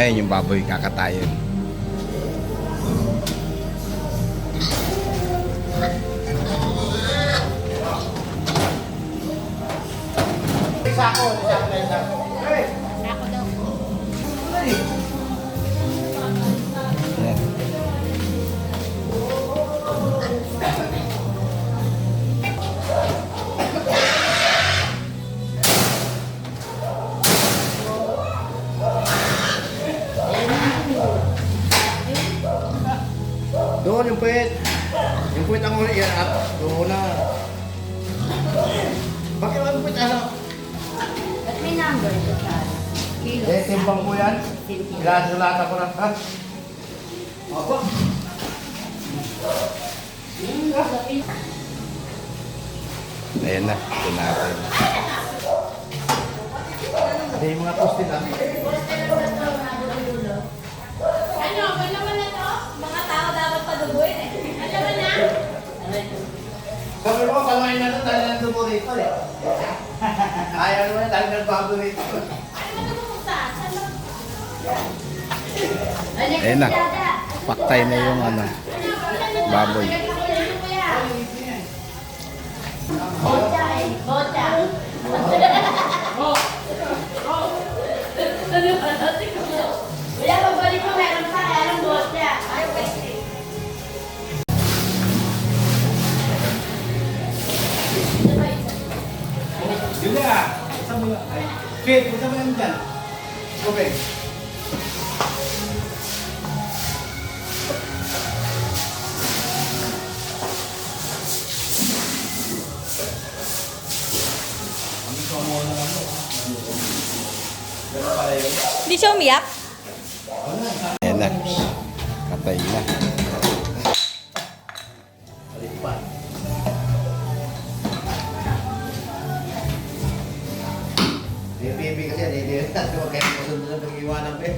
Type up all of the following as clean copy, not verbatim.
Ayun yung baboy kakatayin. Sako daw. Ayan. Doon yung puwet. Yung puwet ang uli yan. Doon na. Bakit ang puwet ano? Ba't may number ito sa kilo? Timbang mo yan. Ilasulata ko na. Ha? Opo. Ayan na. Ito natin. Hindi yung mga postin natin. Ano? Ano naman na to? Mga tao dapat padubuin eh. Ano naman na? Sabi ko, kalmain na ito dahil nandun po rito eh. Ayaw naman dahil nagbago rito. Ano naman mo sa? Ayan na. Paktay na yung ano, baboy. Bocha eh. Bocha. Wala, magbalik mo. Meron pa. Kaya lang bocha. Ay, pwede. Yun na. Saan mo yan? Kate, punta mo yan dyan. Okay. Hindi siya umiyak? Ayan na. Katay na. Baby kasi yan, hindi natin huwag kayo masunod na pag-iwanan pa eh.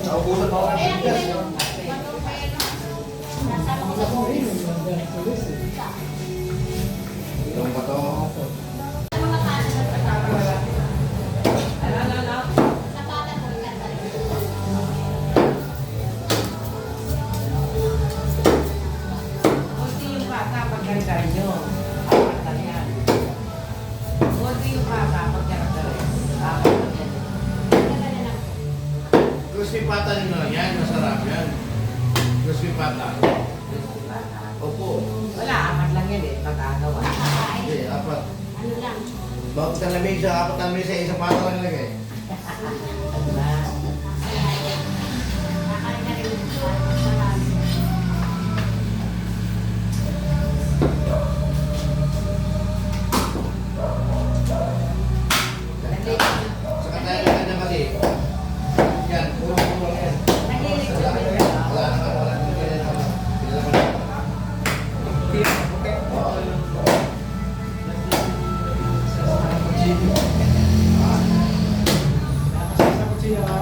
Naubusan mo ako ng bigas. Itong bato. Kunti yung bata pag ganda nyo. Apat lang yan. Kunti yung bata pag ganda rin. Apat lang yan. Crispy pata nyo lang yan, masarap yan. Crispy pata. Opo. Wala, apat lang yan eh. Pag-agawa. Hindi, apat. Ano lang? Bakit ang lamig sa apat na mesa, isang pata lang nilagay. Ano ba? Kakain na rin. Marami. Saka tayo na kanya kasi. Yan, puro-puro yan. Wala naman, wala naman ganyan. Hindi naman. Sa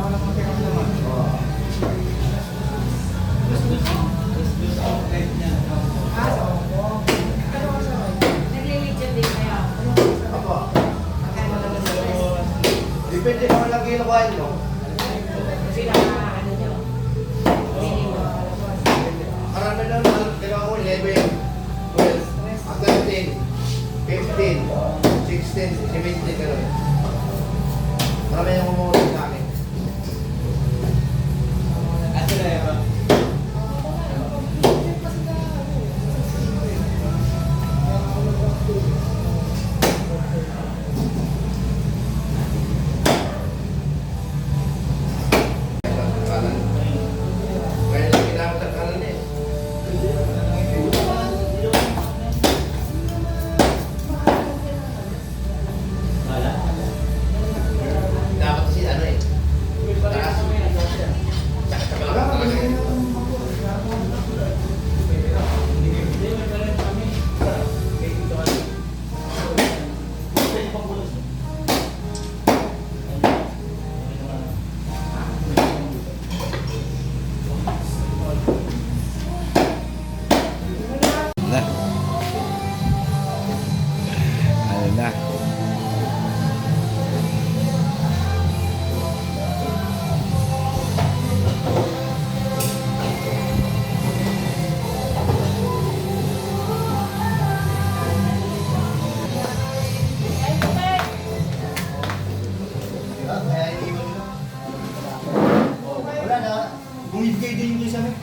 Bumibigay din yung isa mo.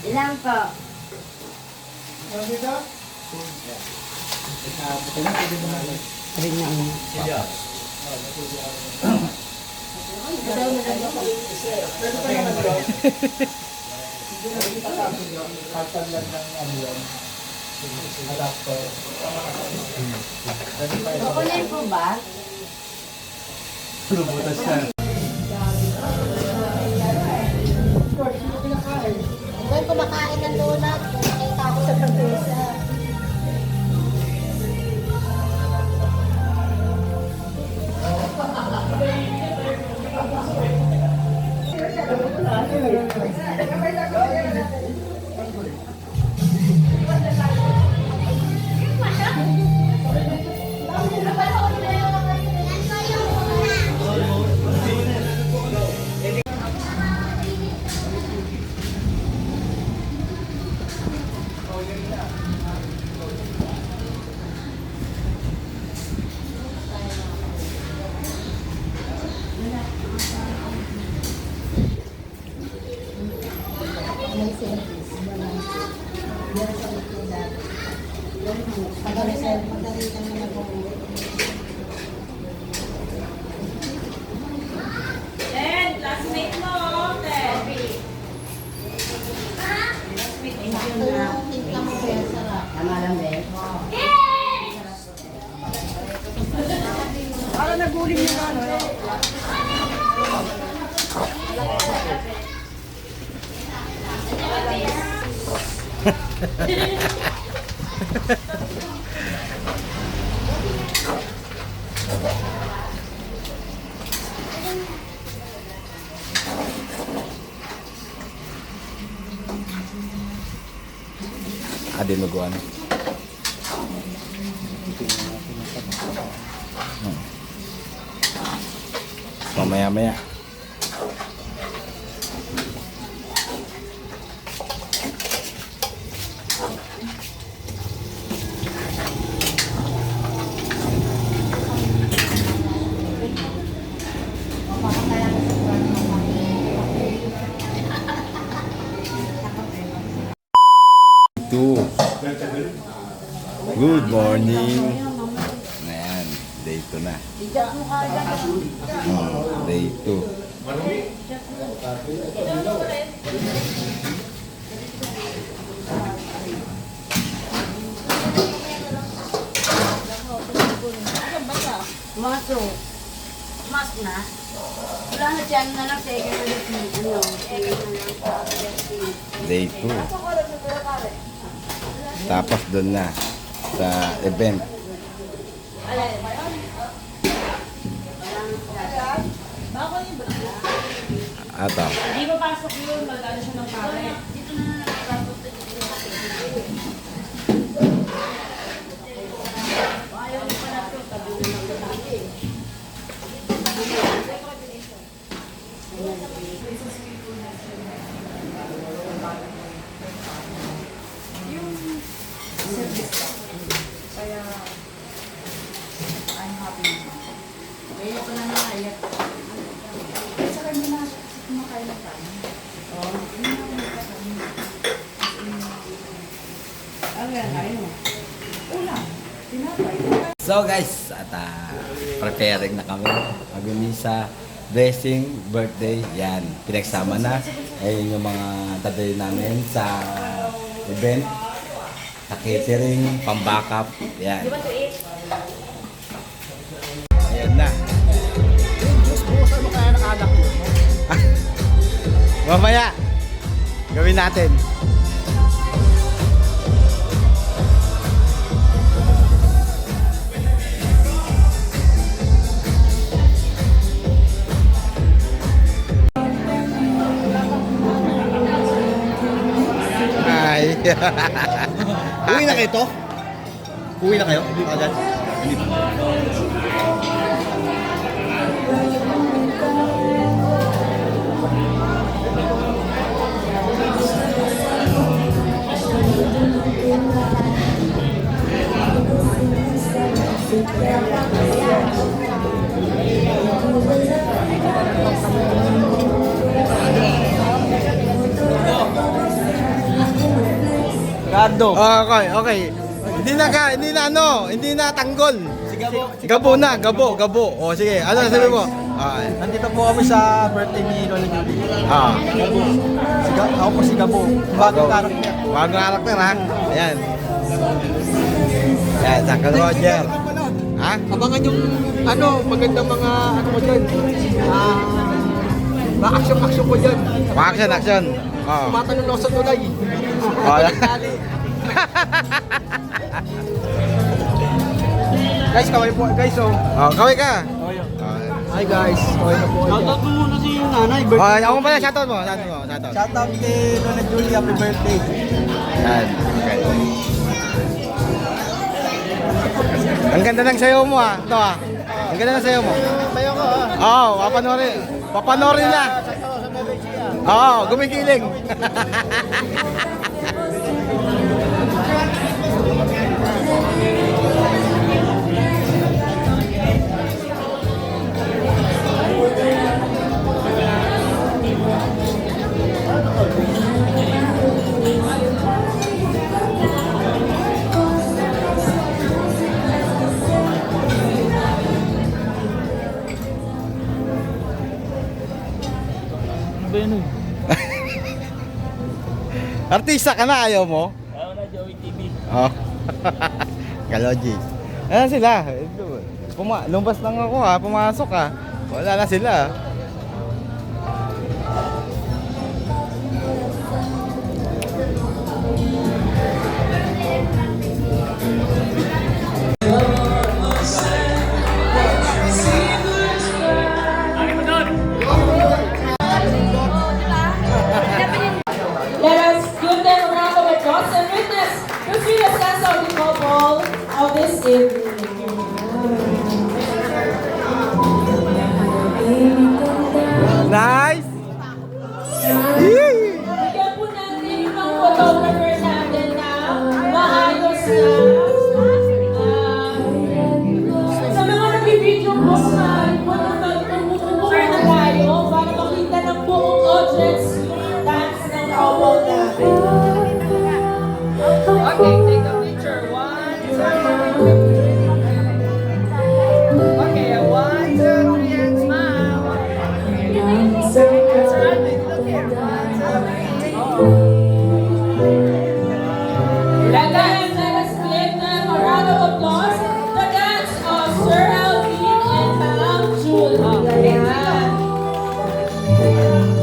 Ilan po? Kukunin po ba? Ngayon kumakain ng donut. Nakita ko sa pag-usa. Ten, classmate mo. Ten. Tama lang, be. Para naguling yung ano eh. Dinuguan. Mamaya-maya. Good morning. Ayan, day 2 na. Day 2. Maso. Mas na. Wala na dyan na lang. Second na lang. Ano? Second na lang. Day 2. Tapos doon na sa event. Ato. Hindi mo pasok yun. Magdala siya ng pare. Kaya, I'm happy. Kaya ko na naiyak. Sa kanya na, kumakain na tayo. Oo. Ano yan, kain mo? Ulam. Tinapay. So guys, at preparing na kami. Mag-umisa, blessing, birthday, yan. Pinagsama na. Ayun yung mga tatay namin sa event. Sa catering, pambackup, yan. Ayan na. Mamaya, gawin natin. Hi. Uwi na kayo to? Uwi na kayo? Agad? Hindi pa. Fernando. Okay. Hindi na tanggol. Gabo na, gabo. O sige, ano na sabi mo? Okay. Nandito po kami sa birthday ni Lola Julie. Gabo. Ako po si Gabo. Bagong karakter. Bagong karakter ha. Ayan. Ayan, Uncle Roger. Ha? Abangan yung magandang mga mo dyan. Action ko dyan. Action. Oo. Tumatanong ako sa tulay. Guys, kaway po. Guys, Kaway ka. Hi guys. Kaway na po. Shoutout mo muna si nanay. Ako pala, shoutout mo. Shoutout kay Lola Julie. Happy birthday. Yan. Okay. Ang ganda ng sayo mo ha. Ito ha. Ang ganda ng sayo mo. Tayo ko ha. Oo, papanorin na. Oo, gumigiling. Artista ka na, ayaw mo? Ayaw na, Joey TV. Oh. Kaloji. Ayan sila. Lumabas lang ako ha, pumasok ha. Wala na sila. Let us give them a round of applause and witness the sweetest dance of the couple of this evening. Nice! Bigyan po natin yung mga photographer natin na maayos na. Sa mga nag-video po sa magmumukha na tayo para makita ng buong audience yung dance ng couple natin. Okay, take a picture. 1, 2. Okay, 1, 2, 3, and smile. That's right, look here. 1, 2, 3. Let us give them a round of applause. The dance of Sir Alvin and Ma'am Julie. Ayan.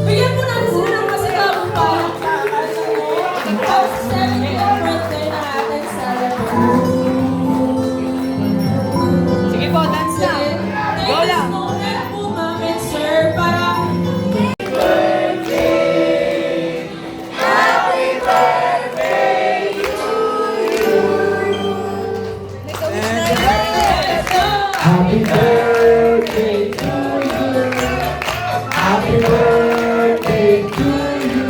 Bigyan po natin sila ng masigabong palakpakan sa 70th birthday na ating celebrate. Sige po, dance na. Take this moment po, Ma'am and Sir, para Happy birthday to you. Happy birthday to you.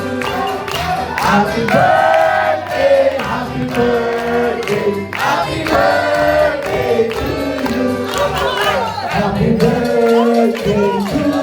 Happy birthday, happy birthday, happy birthday to you. Happy birthday to you.